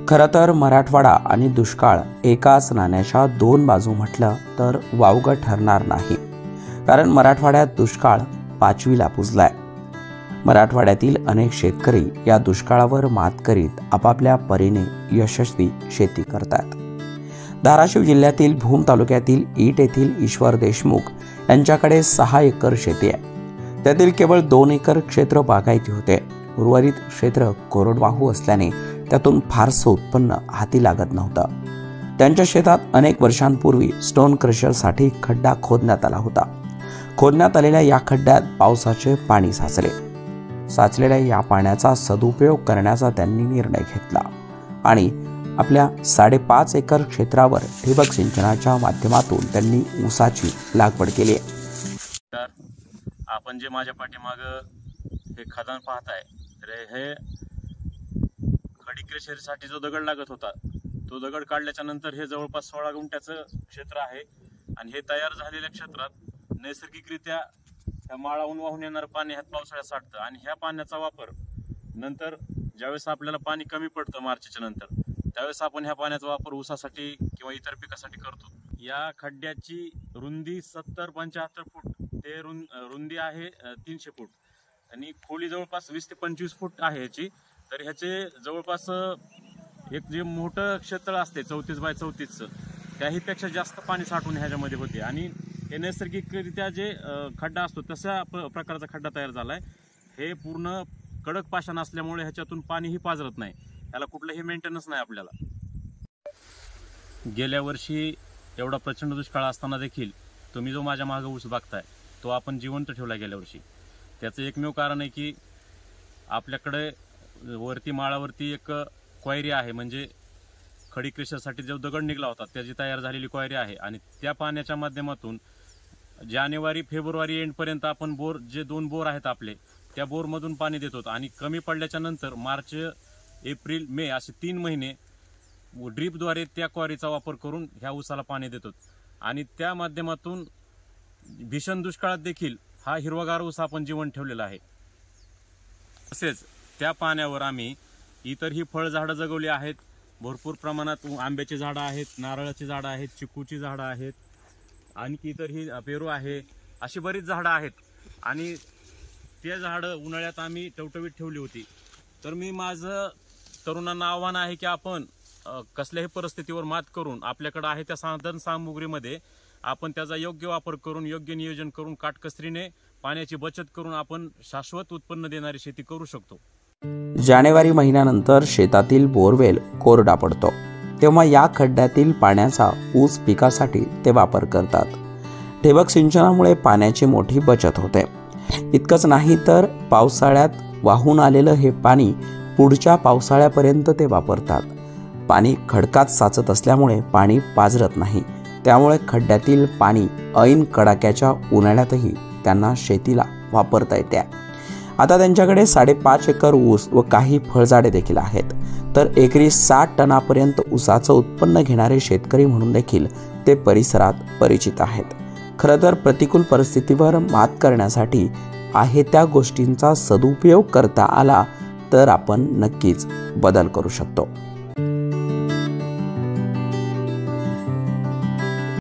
खरं तर मराठवाडा आणि दुष्काळ एकाच नाण्याच्या दोन बाजू म्हटलं तर वावगं ठरणार नाही। कारण मराठवाड्यात दुष्काळ 5वीला पुजलाय। मराठवाड्यातील अनेक शेतकरी या दुष्काळावर मात करीत आपापल्या परीने यशस्वी शेती करतात। धाराशिव जिल्ह्यातील भूम तालुक्यातील ईट येथील ईश्वर देशमुख यांच्याकडे 6 एकर शेती आहे। त्यातील केवळ 2 एकर क्षेत्र बागायती होते। उर्वरित क्षेत्र कोरडवाहू असल्याने त्यातून फारसं उत्पन्न हाती लागत नव्हतं। त्यांच्या शेतात अनेक वर्षांपूर्वी स्टोन क्रशरसाठी खड्डा खोदण्यात आला होता। खोदण्यात आलेल्या या खड्ड्यात पावसाचे पाणी साचलेल्या या पाण्याचा सदुपयोग करण्याचा त्यांनी निर्णय घेतला आणि आपल्या 5.5 एकर क्षेत्रावर ठिबक सिंचनाच्या माध्यमातून त्यांनी ऊसाची लागवड केली आहे। तर आपण जे माझ्या पाठीमागं हे खदान पाहताय तर हे खडी क्रशरसाठी जो दगड लागत होता तो दगड काढल्याच्या नंतर हे जवळपास 16 गुंठ्याचं क्षेत्र आहे आणि हे तयार झालेल्या क्षेत्रात नैसर्गिकरित्या ह्या माळाहून वाहून येणारं पाणी ह्यात पावसाळ्यात साठतं आणि ह्या पाण्याचा वापर नंतर ज्यावेळेस आपल्याला पाणी कमी पडतं मार्चच्या नंतर त्यावेळेस आपण ह्या पाण्याचा वापर ऊसासाठी किंवा इतर पिकासाठी करतो। या खड्ड्याची रुंदी 70-75 फूट ते रुंदी आहे 300 फूट आणि खोली जवळपास 20 ते 25 फूट आहे याची। तर ह्याचे जवळपास एक जे मोठं क्षेत्र असते 34 बाय 34चं त्याहीपेक्षा जास्त पाणी साठून ह्याच्यामध्ये होते आणि हे नैसर्गिकरित्या जे खड्डा असतो तशा प्रकारचा खड्डा तयार झालाय। हे पूर्ण कडक पाषाण असल्यामुळे ह्याच्यातून पाणीही पाझरत नाही, ह्याला कुठलंही मेंटेनन्स नाही आपल्याला। गेल्या वर्षी एवढा प्रचंड दुष्काळ असताना देखील तुम्ही जो माझ्या मागे ऊस बघताय तो आपण जिवंत ठेवला गेल्या वर्षी। त्याचं एकमेव कारण आहे की आपल्याकडे वरती माळावरती एक क्वायरी आहे, म्हणजे खडी क्रशरसाठी जो दगड निघला होता त्याची तयार झालेली क्वायरी आहे आणि त्या पाण्याच्या माध्यमातून जानेवारी फेब्रुवारी एंडपर्यंत आपण जे 2 बोर आहेत आपले त्या बोरमधून पाणी देतो आणि कमी पडल्याच्या नंतर मार्च एप्रिल मे असे 3 महिने ड्रीपद्वारे त्या क्वारीचा वापर करून ह्या ऊसाला पाणी देतो आणि त्या माध्यमातून भीषण दुष्काळात देखील हा हिरवागार ऊस आपण जीवन ठेवलेला आहे। तसेच त्या पाण्यावर आम्ही इतरही फळझाडं जगवली आहेत। भरपूर प्रमाणात आंब्याची झाडं आहेत, नारळाची झाडं आहेत, चिकूची झाडं आहेत, आणखी इतरही पेरू आहे, अशी बरीच झाडं आहेत आणि ते झाडं उन्हाळ्यात आम्ही टवटवीत ठेवली होती। तर मी माझं तरुणांना आव्हान आहे की आपण कसल्याही परिस्थितीवर मात करून आपल्याकडे आहे त्या साधन सामुग्रीमध्ये आपण त्याचा योग्य वापर करून योग्य नियोजन करून काटकसरीने पाण्याची बचत करून आपण शाश्वत उत्पन्न देणारी शेती करू शकतो। जानेवारी महिन्यानंतर शेतातील बोरवेल कोरडा पडतो तेव्हा या खड्ड्यातील पाण्याचा ऊस पिकासाठी ते वापर करतात। ठिबक सिंचनामुळे पाण्याची मोठी बचत होते। इतकंच नाही तर पावसाळ्यात वाहून आलेलं हे पाणी पुढच्या पावसाळ्यापर्यंत ते वापरतात। पाणी खडकात साचत असल्यामुळे पाणी पाझरत नाही, त्यामुळे खड्ड्यातील पाणी ऐन कडाक्याच्या उन्हाळ्यातही त्यांना शेतीला वापरता येते। आता त्यांच्याकडे 5.5 एकर ऊस व काही फळझाडे देखील आहेत। तर एकरी 60 टनापर्यंत ऊसाचं उत्पन्न घेणारे शेतकरी म्हणून देखील ते परिसरात परिचित आहेत। खरं तर प्रतिकूल परिस्थितीवर मात करण्यासाठी आहे त्या गोष्टींचा सदुपयोग करता आला तर आपण नक्कीच बदल करू शकतो।